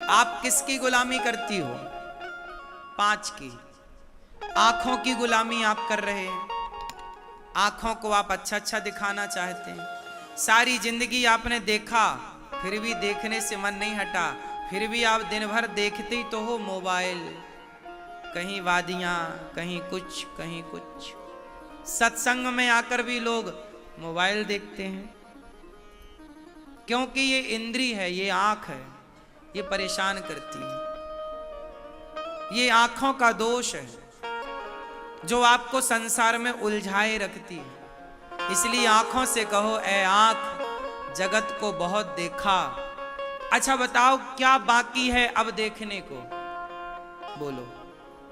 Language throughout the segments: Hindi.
आप किसकी गुलामी करती हो? 5 की। आंखों की गुलामी आप कर रहे हैं। आंखों को आप अच्छा अच्छा दिखाना चाहते हैं। सारी जिंदगी आपने देखा, फिर भी देखने से मन नहीं हटा। फिर भी आप दिन भर देखते ही तो हो मोबाइल, कहीं वादियां, कहीं कुछ कहीं कुछ। सत्संग में आकर भी लोग मोबाइल देखते हैं, क्योंकि ये इंद्री है, ये आंख है, ये परेशान करती है। ये आंखों का दोष है जो आपको संसार में उलझाए रखती है। इसलिए आंखों से कहो, ऐ आंख जगत को बहुत देखा। अच्छा बताओ, क्या बाकी है अब देखने को? बोलो,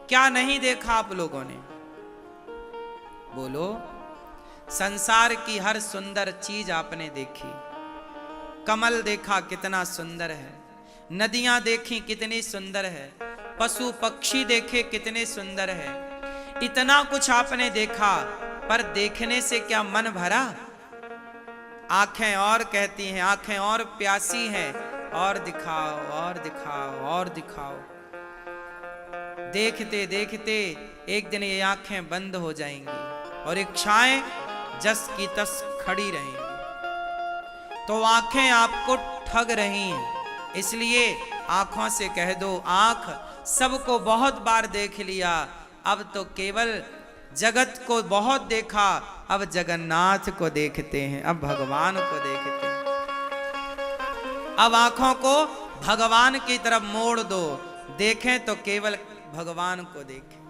क्या नहीं देखा आप लोगों ने? बोलो। संसार की हर सुंदर चीज आपने देखी। कमल देखा, कितना सुंदर है। नदियां देखी, कितनी सुंदर है। पशु पक्षी देखे, कितने सुंदर है। इतना कुछ आपने देखा, पर देखने से क्या मन भरा? आंखें और कहती हैं, आंखें और प्यासी हैं, और दिखाओ और दिखाओ और दिखाओ। देखते देखते एक दिन ये आंखें बंद हो जाएंगी और इच्छाएं जस की तस खड़ी रहेंगी। तो आंखें आपको ठग रही हैं। इसलिए आंखों से कह दो, आंख सबको बहुत बार देख लिया, अब तो केवल जगत को बहुत देखा, अब जगन्नाथ को देखते हैं, अब भगवान को देखते हैं। अब आंखों को भगवान की तरफ मोड़ दो, देखें तो केवल भगवान को देखें।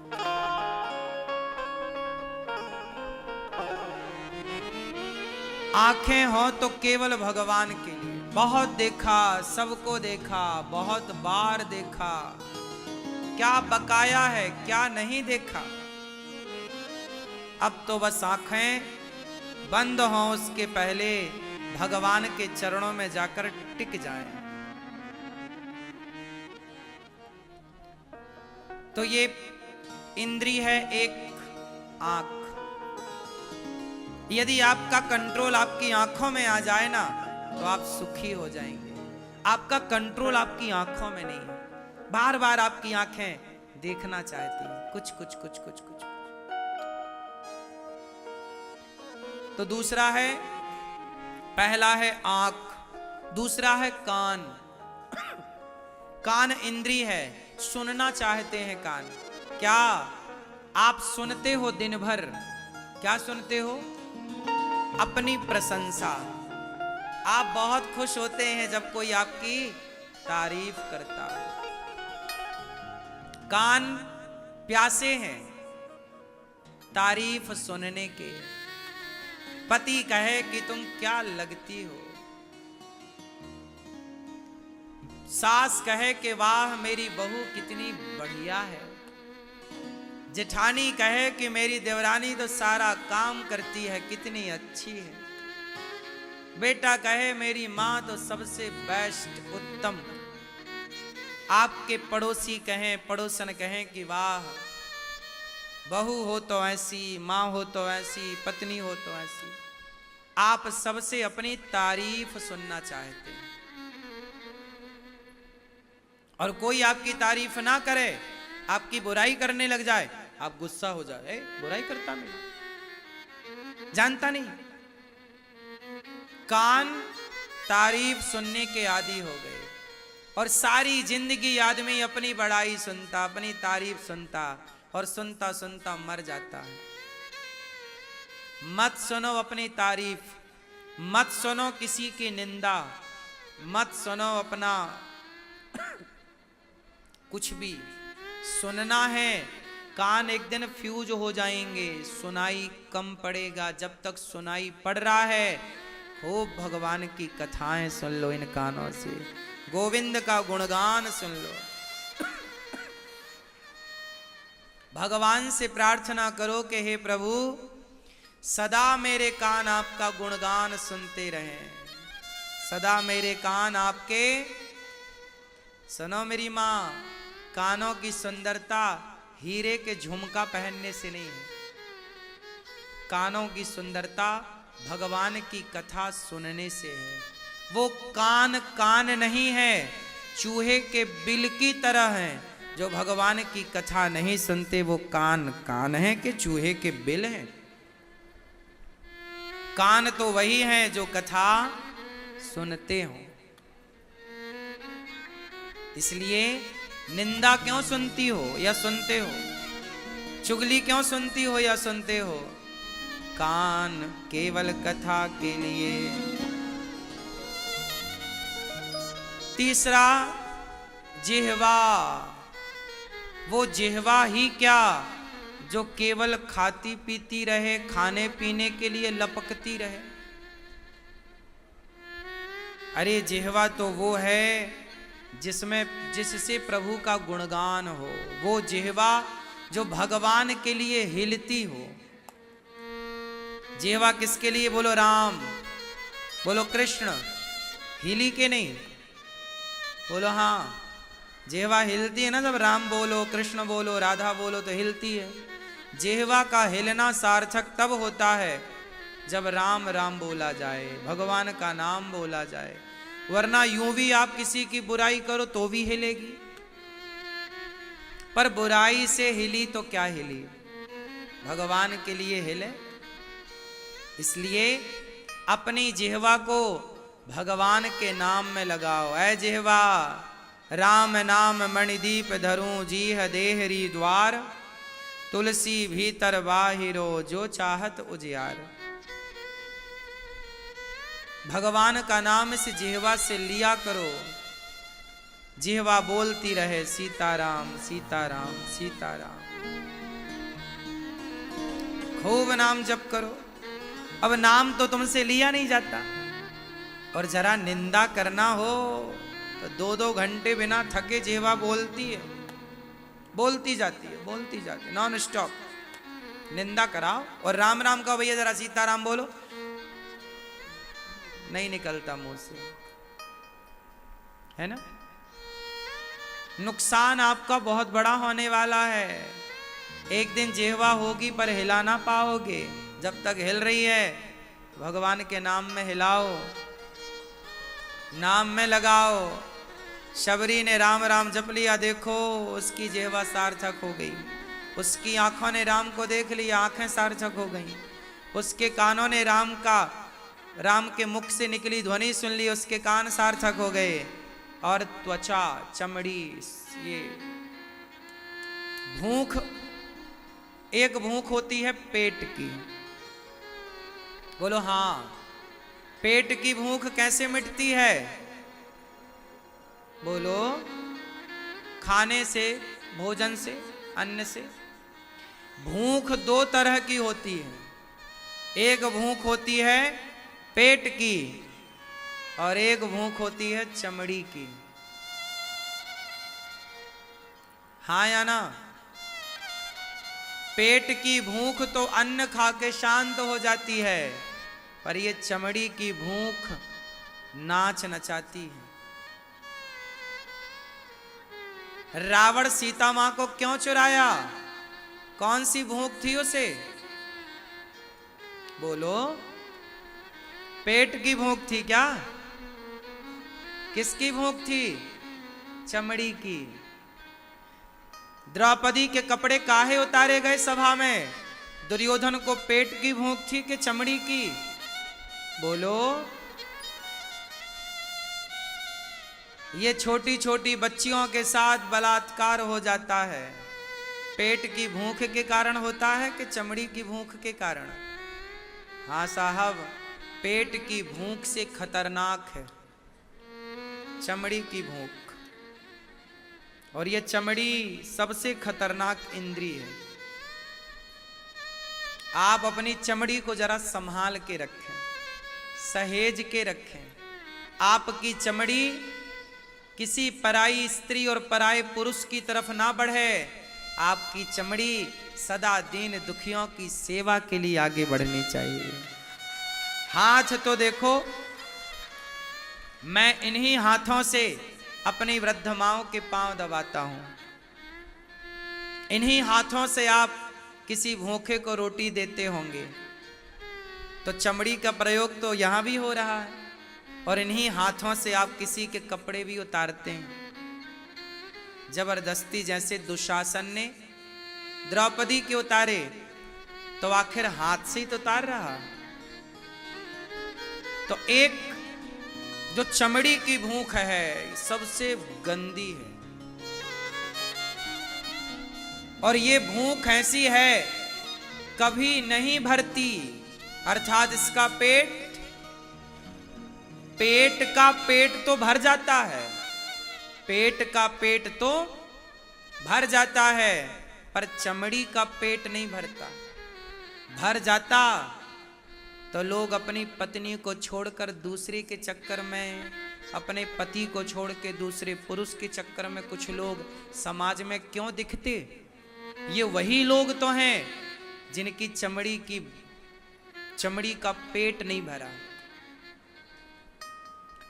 आंखें हो तो केवल भगवान के लिए। बहुत देखा, सबको देखा, बहुत बार देखा, क्या बकाया है, क्या नहीं देखा? अब तो बस आंखें बंद हों, उसके पहले भगवान के चरणों में जाकर टिक जाएं। तो ये इंद्री है एक आंख। यदि आपका कंट्रोल आपकी आंखों में आ जाए ना, तो आप सुखी हो जाएंगे। आपका कंट्रोल आपकी आंखों में नहीं है। बार बार आपकी आंखें देखना चाहती हैं, कुछ कुछ कुछ कुछ कुछ। तो दूसरा है, पहला है आंख, दूसरा है कान। कान इंद्री है, सुनना चाहते हैं कान। क्या आप सुनते हो दिन भर? क्या सुनते हो? अपनी प्रशंसा। आप बहुत खुश होते हैं जब कोई आपकी तारीफ करता है। कान प्यासे हैं तारीफ सुनने के। पति कहे कि तुम क्या लगती हो, सास कहे कि वाह मेरी बहू कितनी बढ़िया है, जेठानी कहे कि मेरी देवरानी तो सारा काम करती है, कितनी अच्छी है, बेटा कहे मेरी माँ तो सबसे बेस्ट उत्तम, आपके पड़ोसी कहें, पड़ोसन कहें कि वाह बहू हो तो ऐसी, माँ हो तो ऐसी, पत्नी हो तो ऐसी। आप सबसे अपनी तारीफ सुनना चाहते हैं। और कोई आपकी तारीफ ना करे, आपकी बुराई करने लग जाए, आप गुस्सा हो जाए, बुराई करता नहीं, जानता नहीं। कान तारीफ सुनने के आदी हो गए और सारी जिंदगी आदमी अपनी बड़ाई सुनता, अपनी तारीफ सुनता और सुनता सुनता मर जाता है। मत सुनो अपनी तारीफ, मत सुनो किसी की निंदा, मत सुनो अपना कुछ भी। सुनना है, कान एक दिन फ्यूज हो जाएंगे, सुनाई कम पड़ेगा। जब तक सुनाई पड़ रहा है, खूब भगवान की कथाएं सुन लो इन कानों से, गोविंद का गुणगान सुन लो। भगवान से प्रार्थना करो कि हे प्रभु सदा मेरे कान आपका गुणगान सुनते रहें, सदा मेरे कान आपके। सुनो मेरी माँ, कानों की सुंदरता हीरे के झुमका पहनने से नहीं है, कानों की सुंदरता भगवान की कथा सुनने से है। वो कान कान नहीं है, चूहे के बिल की तरह हैं। जो भगवान की कथा नहीं सुनते वो कान कान हैं कि चूहे के बिल हैं। कान तो वही हैं जो कथा सुनते हो। इसलिए निंदा क्यों सुनती हो या सुनते हो, चुगली क्यों सुनती हो या सुनते हो? कान केवल कथा के लिए। तीसरा, जिह्वा। वो जिह्वा ही क्या जो केवल खाती पीती रहे, खाने पीने के लिए लपकती रहे। अरे जिह्वा तो वो है जिससे प्रभु का गुणगान हो। वो जिह्वा जो भगवान के लिए हिलती हो। जिह्वा किसके लिए? बोलो राम, बोलो कृष्ण। हिली के नहीं? बोलो हाँ। जिह्वा हिलती है ना, जब राम बोलो, कृष्ण बोलो, राधा बोलो तो हिलती है। जिह्वा का हिलना सार्थक तब होता है जब राम राम बोला जाए, भगवान का नाम बोला जाए। वरना यूं भी आप किसी की बुराई करो तो भी हिलेगी, पर बुराई से हिली तो क्या हिली, भगवान के लिए हिले। इसलिए अपनी जिह्वा को भगवान के नाम में लगाओ। ऐ जिह्वा राम नाम मणिदीप धरूं, जीह देहरी द्वार, तुलसी भीतर बाहिरो, जो चाहत उजियार। भगवान का नाम इस जिह्वा से लिया करो। जिह्वा बोलती रहे सीताराम सीताराम सीताराम। खूब नाम जप करो। अब नाम तो तुमसे लिया नहीं जाता, और जरा निंदा करना हो तो 2-2 घंटे बिना थके जिह्वा बोलती है, बोलती जाती है, बोलती जाती है, नॉन स्टॉप। निंदा कराओ और राम राम का भैया जरा सीताराम बोलो, नहीं निकलता मुंह से, है ना। नुकसान आपका बहुत बड़ा होने वाला है। एक दिन जिह्वा होगी पर हिला ना पाओगे। जब तक हिल रही है भगवान के नाम में हिलाओ, नाम में लगाओ। शबरी ने राम राम जप लिया, देखो उसकी जिह्वा सार्थक हो गई। उसकी आंखों ने राम को देख लिया, आंखें सार्थक हो गई। उसके कानों ने राम के मुख से निकली ध्वनि सुन ली, उसके कान सार्थक हो गए। और त्वचा, चमड़ी, ये भूख, एक भूख होती है पेट की। बोलो हाँ। पेट की भूख कैसे मिटती है? बोलो खाने से, भोजन से, अन्न से। भूख 2 तरह की होती है। एक भूख होती है पेट की और एक भूख होती है चमड़ी की। हाँ या ना? पेट की भूख तो अन्न खा के शांत हो जाती है, पर ये चमड़ी की भूख नाच नचाती है। रावण सीता मां को क्यों चुराया? कौन सी भूख थी उसे? बोलो। पेट की भूख थी क्या? किसकी भूख थी? चमड़ी की। द्रौपदी के कपड़े काहे उतारे गए सभा में? दुर्योधन को पेट की भूख थी कि चमड़ी की? बोलो। ये छोटी छोटी बच्चियों के साथ बलात्कार हो जाता है, पेट की भूख के कारण होता है कि चमड़ी की भूख के कारण? हाँ साहब, पेट की भूख से खतरनाक है चमड़ी की भूख। और ये चमड़ी सबसे खतरनाक इंद्री है। आप अपनी चमड़ी को जरा संभाल के रखें, सहेज के रखें। आपकी चमड़ी किसी पराई स्त्री और पराये पुरुष की तरफ ना बढ़े। आपकी चमड़ी सदा दीन दुखियों की सेवा के लिए आगे बढ़नी चाहिए। हाथ तो देखो, मैं इन्हीं हाथों से अपनी वृद्ध माओं के पांव दबाता हूं। इन्हीं हाथों से आप किसी भूखे को रोटी देते होंगे, तो चमड़ी का प्रयोग तो यहां भी हो रहा है। और इन्हीं हाथों से आप किसी के कपड़े भी उतारते हैं। जबरदस्ती जैसे दुशासन ने द्रौपदी के उतारे, तो आखिर हाथ से ही तो उतार रहा। तो एक जो चमड़ी की भूख है सबसे गंदी है, और ये भूख ऐसी है कभी नहीं भरती, अर्थात इसका पेट का पेट तो भर जाता है, पेट का पेट तो भर जाता है, पर चमड़ी का पेट नहीं भरता। भर जाता तो लोग अपनी पत्नी को छोड़कर दूसरे के चक्कर में, अपने पति को छोड़ के दूसरे पुरुष के चक्कर में कुछ लोग समाज में क्यों दिखते? ये वही लोग तो हैं जिनकी चमड़ी का पेट नहीं भरा।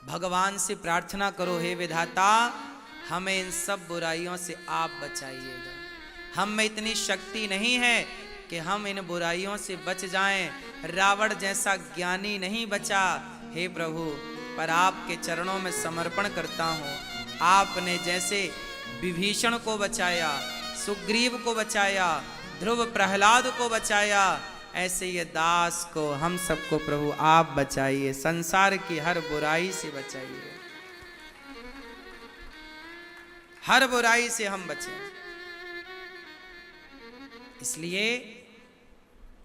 भगवान से प्रार्थना करो, हे विधाता हमें इन सब बुराइयों से आप बचाइएगा। हम में इतनी शक्ति नहीं है कि हम इन बुराइयों से बच जाएं। रावण जैसा ज्ञानी नहीं बचा हे प्रभु, पर आपके चरणों में समर्पण करता हूँ। आपने जैसे विभीषण को बचाया, सुग्रीव को बचाया, ध्रुव प्रहलाद को बचाया, ऐसे ये दास को, हम सबको प्रभु आप बचाइए, संसार की हर बुराई से बचाइए, हर बुराई से हम बचें। इसलिए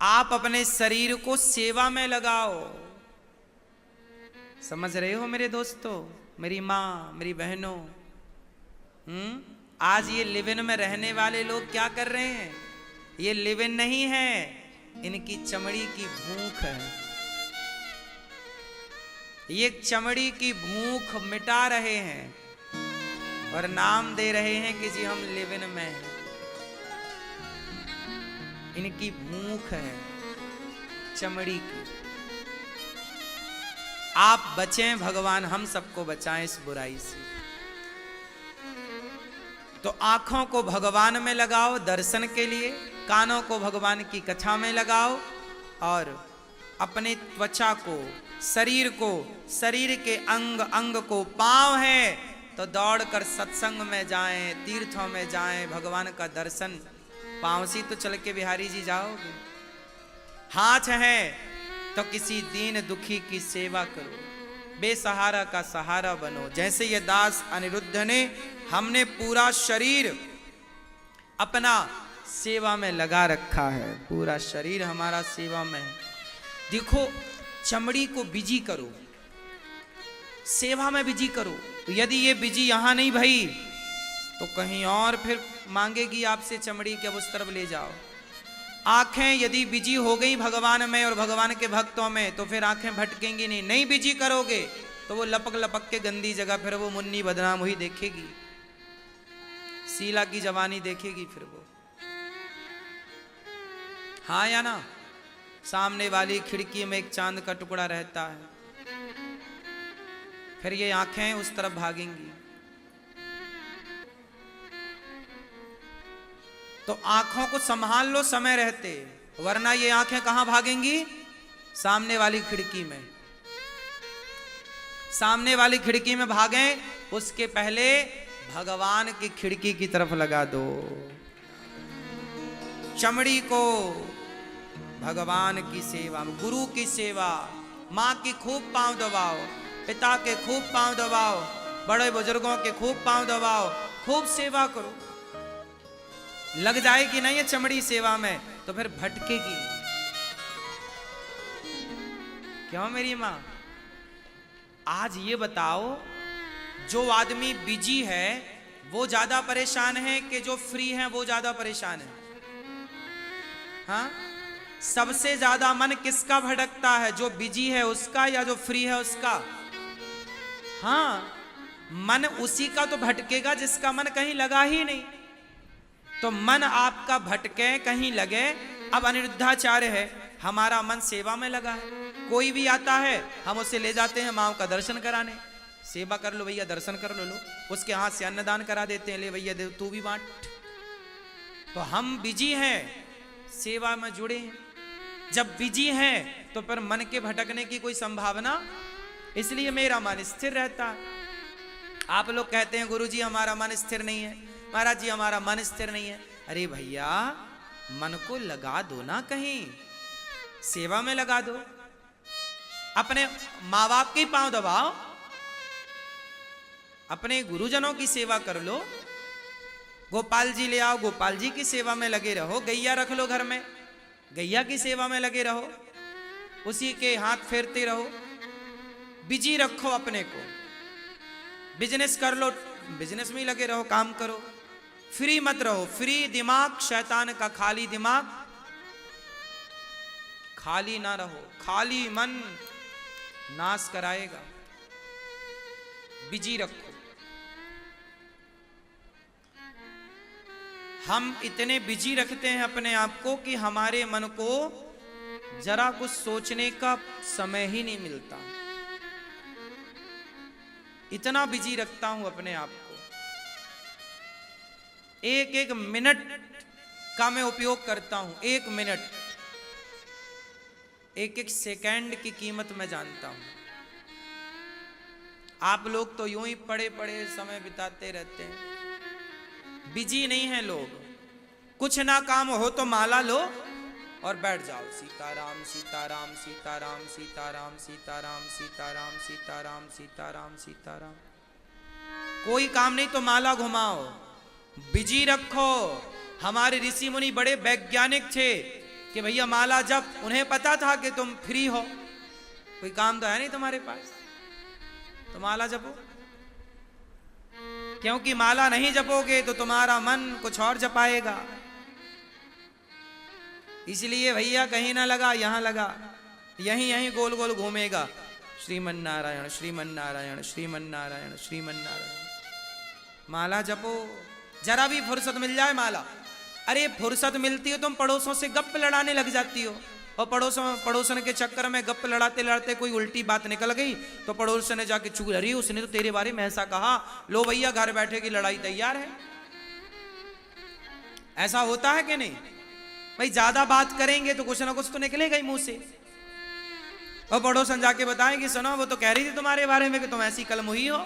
आप अपने शरीर को सेवा में लगाओ। समझ रहे हो मेरे दोस्तों, मेरी माँ, मेरी बहनों? आज ये लिव इन में रहने वाले लोग क्या कर रहे हैं? ये लिव इन नहीं है, इनकी चमड़ी की भूख है। ये चमड़ी की भूख मिटा रहे हैं और नाम दे रहे हैं कि जी हम लिव इन में हैं। इनकी भूख है चमड़ी की। आप बचें, भगवान हम सबको बचाएं इस बुराई से। तो आंखों को भगवान में लगाओ दर्शन के लिए, कानों को भगवान की कथा में लगाओ, और अपने त्वचा को, शरीर को, शरीर के अंग अंग को, पांव है तो दौड़कर सत्संग में जाएं, तीर्थों में जाएं, भगवान का दर्शन। पांव से तो चल के बिहारी जी जाओगे। हाथ है तो किसी दीन दुखी की सेवा करो, बेसहारा का सहारा बनो। जैसे ये दास अनिरुद्ध ने, हमने पूरा शरीर अपना सेवा में लगा रखा है, पूरा शरीर हमारा सेवा में है। देखो, चमड़ी को बिजी करो, सेवा में बिजी करो। तो यदि ये बिजी यहां नहीं भई तो कहीं और फिर मांगेगी आपसे चमड़ी के, अब उस तरफ ले जाओ। आंखें यदि बिजी हो गई भगवान में और भगवान के भक्तों में तो फिर आंखें भटकेंगी नहीं। नहीं बिजी करोगे तो वो लपक लपक के गंदी जगह फिर वो मुन्नी बदनाम हुई देखेगी, शीला की जवानी देखेगी फिर वो। हाँ या ना? सामने वाली खिड़की में एक चांद का टुकड़ा रहता है, फिर ये आंखें उस तरफ भागेंगी। तो आंखों को संभाल लो समय रहते, वरना ये आंखें कहां भागेंगी? सामने वाली खिड़की में। सामने वाली खिड़की में भागें, उसके पहले भगवान की खिड़की की तरफ लगा दो। चमड़ी को भगवान की सेवा, गुरु की सेवा, माँ की खूब पांव दबाओ, पिता के खूब पांव दबाओ, बड़े बुजुर्गों के खूब पांव दबाओ, खूब सेवा करो। लग जाएगी नहीं ये चमड़ी सेवा में तो फिर भटकेगी। क्यों मेरी माँ? आज ये बताओ, जो आदमी बिजी है वो ज्यादा परेशान है कि जो फ्री है वो ज्यादा परेशान है? हाँ, सबसे ज्यादा मन किसका भटकता है? जो बिजी है उसका या जो फ्री है उसका? हाँ, मन उसी का तो भटकेगा जिसका मन कहीं लगा ही नहीं। तो मन आपका भटके, कहीं लगे। अब अनिरुद्धाचार्य है, हमारा मन सेवा में लगा है। कोई भी आता है हम उसे ले जाते हैं माँ का दर्शन कराने, सेवा कर लो भैया, दर्शन कर लो। उसके हाथ से अन्नदान करा देते हैं, ले भैया दे, तू भी बांट। तो हम बिजी हैं, सेवा में जुड़े हैं। जब बिजी हैं तो फिर मन के भटकने की कोई संभावना, इसलिए मेरा मन स्थिर रहता है। आप लोग कहते हैं गुरुजी हमारा मन स्थिर नहीं है, महाराज जी हमारा मन स्थिर नहीं है। अरे भैया मन को लगा दो ना, कहीं सेवा में लगा दो, अपने माँ बाप के पांव दबाओ, अपने गुरुजनों की सेवा कर लो, गोपाल जी ले आओ, गोपाल जी की सेवा में लगे रहो, गैया रख लो घर में, गैया की सेवा में लगे रहो, उसी के हाथ फेरते रहो, बिजी रखो अपने को, बिजनेस कर लो, बिजनेस में ही लगे रहो, काम करो, फ्री मत रहो। फ्री दिमाग शैतान का, खाली दिमाग खाली ना रहो, खाली मन नाश कराएगा, बिजी रखो। हम इतने बिजी रखते हैं अपने आप को कि हमारे मन को जरा कुछ सोचने का समय ही नहीं मिलता। इतना बिजी रखता हूं अपने आप को, एक एक मिनट का मैं उपयोग करता हूं, एक मिनट, एक एक सेकंड की कीमत मैं जानता हूं। आप लोग तो यूं ही पड़े पड़े समय बिताते रहते हैं, बिजी नहीं है लोग। कुछ ना काम हो तो माला लो और बैठ जाओ, सीताराम सीताराम सीताराम सीताराम सीताराम सीताराम सीताराम सीताराम सीताराम। कोई काम नहीं तो माला घुमाओ, बिजी रखो। हमारे ऋषि मुनि बड़े वैज्ञानिक थे कि भैया माला जप, उन्हें पता था कि तुम फ्री हो, कोई काम तो है नहीं तुम्हारे पास, तो माला जपो। क्योंकि माला नहीं जपोगे तो तुम्हारा मन कुछ और जपाएगा। इसलिए भैया कहीं ना लगा, यहां लगा, यहीं यहीं गोल गोल घूमेगा, श्रीमन नारायण श्रीमन नारायण श्रीमन नारायण श्रीमन नारायण। माला जपो, जरा भी फुर्सत मिल जाए माला। अरे फुर्सत मिलती हो तुम पड़ोसों से गप लड़ाने लग जाती हो, और पड़ोसन के चक्कर में गप लड़ाते लड़ाते कोई उल्टी बात निकल गई तो पड़ोसन ने जाके चुग, अरे उसने तो तेरे बारे में ऐसा कहा, लो भैया घर बैठे की लड़ाई तैयार है। ऐसा होता है कि नहीं भाई? ज्यादा बात करेंगे तो कुछ ना कुछ तो निकलेगा ही मुंह से। और पड़ोसन जाके बताएंगे, सुनो वो तो कह रही थी तुम्हारे बारे में कि तुम ऐसी कलमुही हो,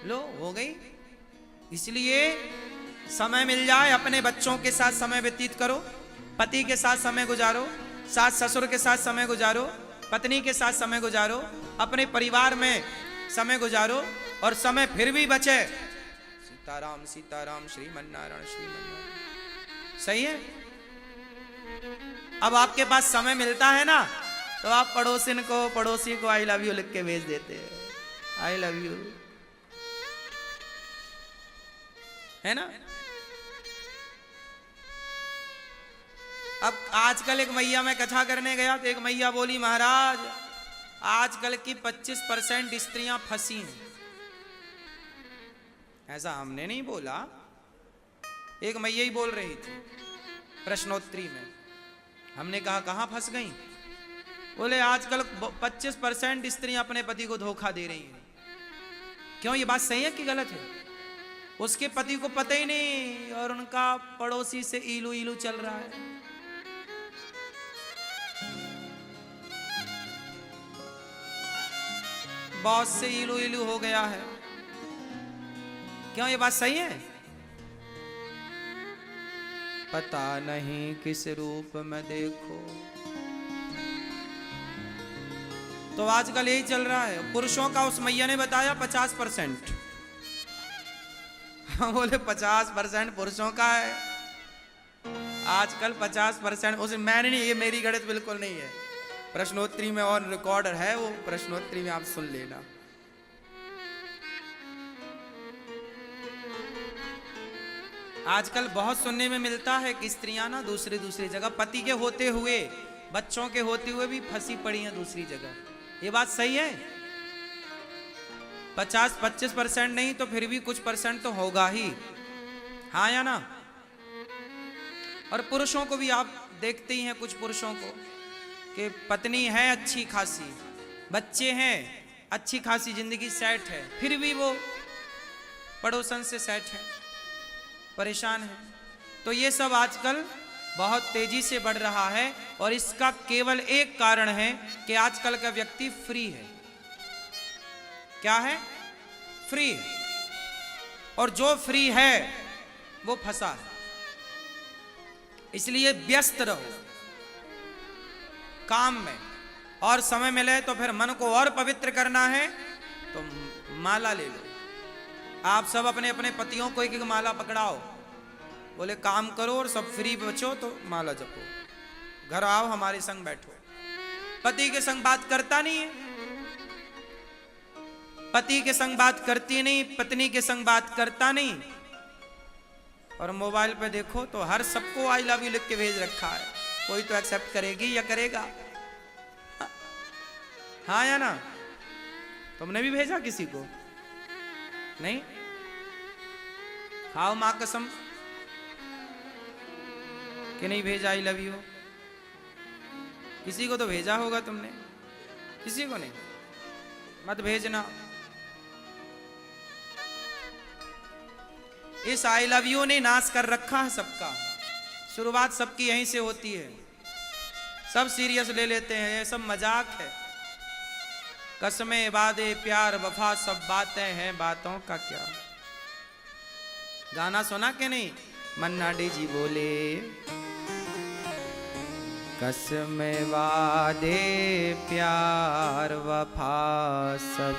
लो हो गई। इसलिए समय मिल जाए अपने बच्चों के साथ समय व्यतीत करो, पति के साथ समय गुजारो, सास ससुर के साथ समय गुजारो, पत्नी के साथ समय गुजारो, अपने परिवार में समय गुजारो, और समय फिर भी बचे, सीताराम सीताराम श्रीमन नारायण श्रीमन नारायण। सही है? अब आपके पास समय मिलता है ना, तो आप पड़ोसी को आई लव यू लिख के भेज देते हैं, आई लव यू, है ना? अब आजकल एक मैया, मैं कथा करने गया तो एक मैया बोली, महाराज आजकल की 25% स्त्रियां फंसी हैं। ऐसा हमने नहीं बोला, एक मैया ही बोल रही थी प्रश्नोत्तरी में। हमने कहा कहां फंस गई? बोले आजकल 25% स्त्रियां अपने पति को धोखा दे रही हैं। क्यों, ये बात सही है कि गलत है? उसके पति को पता ही नहीं और उनका पड़ोसी से इलू इलू चल रहा है। बॉस से इलू इलू हो गया है। क्यों, ये बात सही है? पता नहीं किस रूप में देखो, तो आजकल यही चल रहा है। पुरुषों का उस मैया ने बताया 50%। बोले 50% पुरुषों का है आजकल, 50%। उस मैंने नहीं, ये मेरी गणित बिल्कुल नहीं है, प्रश्नोत्तरी में और रिकॉर्डर है, वो प्रश्नोत्तरी में आप सुन लेना। आजकल बहुत सुनने में मिलता है कि स्त्रियां ना दूसरी जगह, पति के होते हुए, बच्चों के होते हुए भी फंसी पड़ी हैं दूसरी जगह। ये बात सही है? 50-25% नहीं तो फिर भी कुछ परसेंट तो होगा ही, हाँ या ना? और पुरुषों को भी आप देखते ही हैं, कुछ पुरुषों को कि पत्नी है अच्छी खासी, बच्चे हैं, अच्छी खासी जिंदगी सेट है, फिर भी वो पड़ोसन से सेट है, परेशान है। तो ये सब आजकल बहुत तेजी से बढ़ रहा है, और इसका केवल एक कारण है कि आजकल का व्यक्ति फ्री है। क्या है? फ्री है। और जो फ्री है वो फंसा है। इसलिए व्यस्त रहो काम में, और समय मिले तो फिर मन को और पवित्र करना है तो माला ले लो। आप सब अपने अपने पतियों को एक एक माला पकड़ाओ, बोले काम करो और सब फ्री बचो तो माला जपो, घर आओ हमारे संग बैठो। पति के संग बात करता नहीं है, पति के संग बात करती नहीं, पत्नी के संग बात करता नहीं, और मोबाइल पे देखो तो हर सबको आई लव यू लिख के भेज रखा है। कोई तो एक्सेप्ट करेगी या करेगा? हाँ या ना? तुमने भी भेजा किसी को? नहीं? खाओ मां कसम कि नहीं भेजा आई लव यू। किसी को तो भेजा होगा तुमने, किसी को नहीं। मत भेजना। इस आई लव यू ने नाश कर रखा है सबका। शुरुआत सबकी यहीं से होती है, सब सीरियस ले लेते हैं, ये सब मजाक है। कसमें वादे प्यार वफा सब बातें हैं, बातों का क्या। गाना सुना के नहीं? मन्ना डे जी बोले कसमें वादे प्यार वफा सब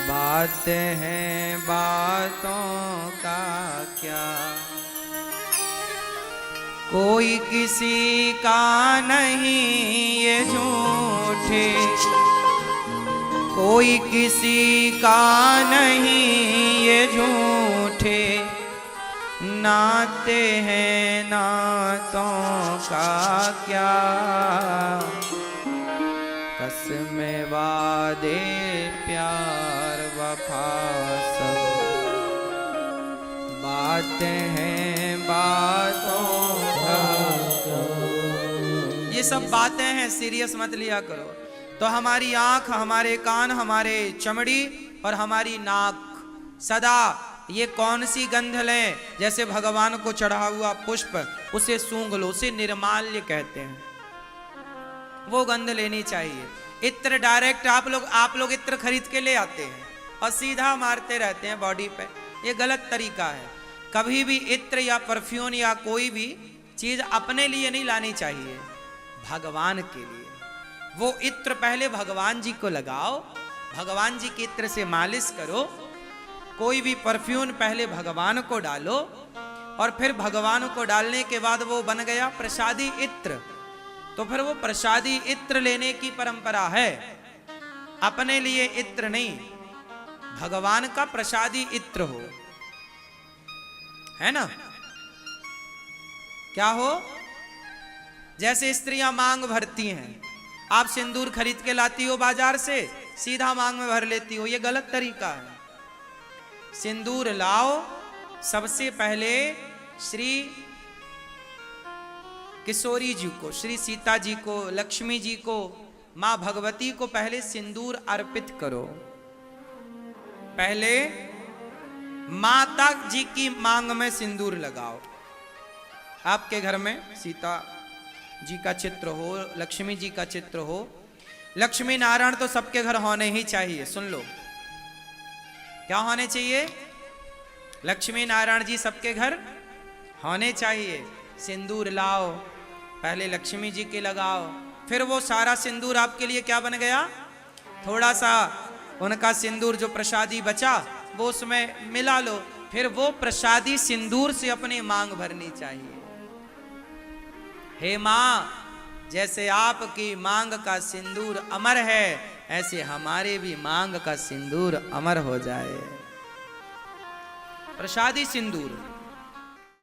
बातें हैं, बातों का क्या। कोई किसी का नहीं ये झूठे, कोई किसी का नहीं ये झूठे, नाते हैं नातों का क्या। कसमें वादे प्यार वफा सब बातें हैं, बातों का। ये सब बातें हैं, सीरियस मत लिया करो। तो हमारी आंख, हमारे कान, हमारे चमड़ी और हमारी नाक सदा ये कौन सी गंध लें? जैसे भगवान को चढ़ा हुआ पुष्प, उसे सूंघ लो, उसे निर्माल्य कहते हैं, वो गंध लेनी चाहिए। इत्र डायरेक्ट आप लोग इत्र खरीद के ले आते हैं और सीधा मारते रहते हैं बॉडी पे, ये गलत तरीका है। कभी भी इत्र या परफ्यूम या कोई भी चीज अपने लिए नहीं लानी चाहिए, भगवान के लिए। वो इत्र पहले भगवान जी को लगाओ, भगवान जी के इत्र से मालिश करो। कोई भी परफ्यूम पहले भगवान को डालो, और फिर भगवान को डालने के बाद वो बन गया प्रसादी इत्र। तो फिर वो प्रसादी इत्र लेने की परंपरा है, अपने लिए इत्र नहीं, भगवान का प्रसादी इत्र हो, है ना? क्या हो? जैसे स्त्रियां मांग भरती हैं, आप सिंदूर खरीद के लाती हो बाजार से, सीधा मांग में भर लेती हो, ये गलत तरीका है। सिंदूर लाओ, सबसे पहले श्री किशोरी जी को, श्री सीता जी को, लक्ष्मी जी को, मां भगवती को पहले सिंदूर अर्पित करो। पहले माता जी की मांग में सिंदूर लगाओ। आपके घर में सीता जी का चित्र हो, लक्ष्मी जी का चित्र हो, लक्ष्मी नारायण तो सबके घर होने ही चाहिए। सुन लो, क्या होने चाहिए? लक्ष्मी नारायण जी सबके घर होने चाहिए। सिंदूर लाओ, पहले लक्ष्मी जी के लगाओ, फिर वो सारा सिंदूर आपके लिए क्या बन गया? थोड़ा सा उनका सिंदूर जो प्रसादी बचा वो उसमें मिला लो, फिर वो प्रसादी सिंदूर से अपनी मांग भरनी चाहिए। हे मां, जैसे आपकी मांग का सिंदूर अमर है, ऐसे हमारे भी मांग का सिंदूर अमर हो जाए। प्रसादी सिंदूर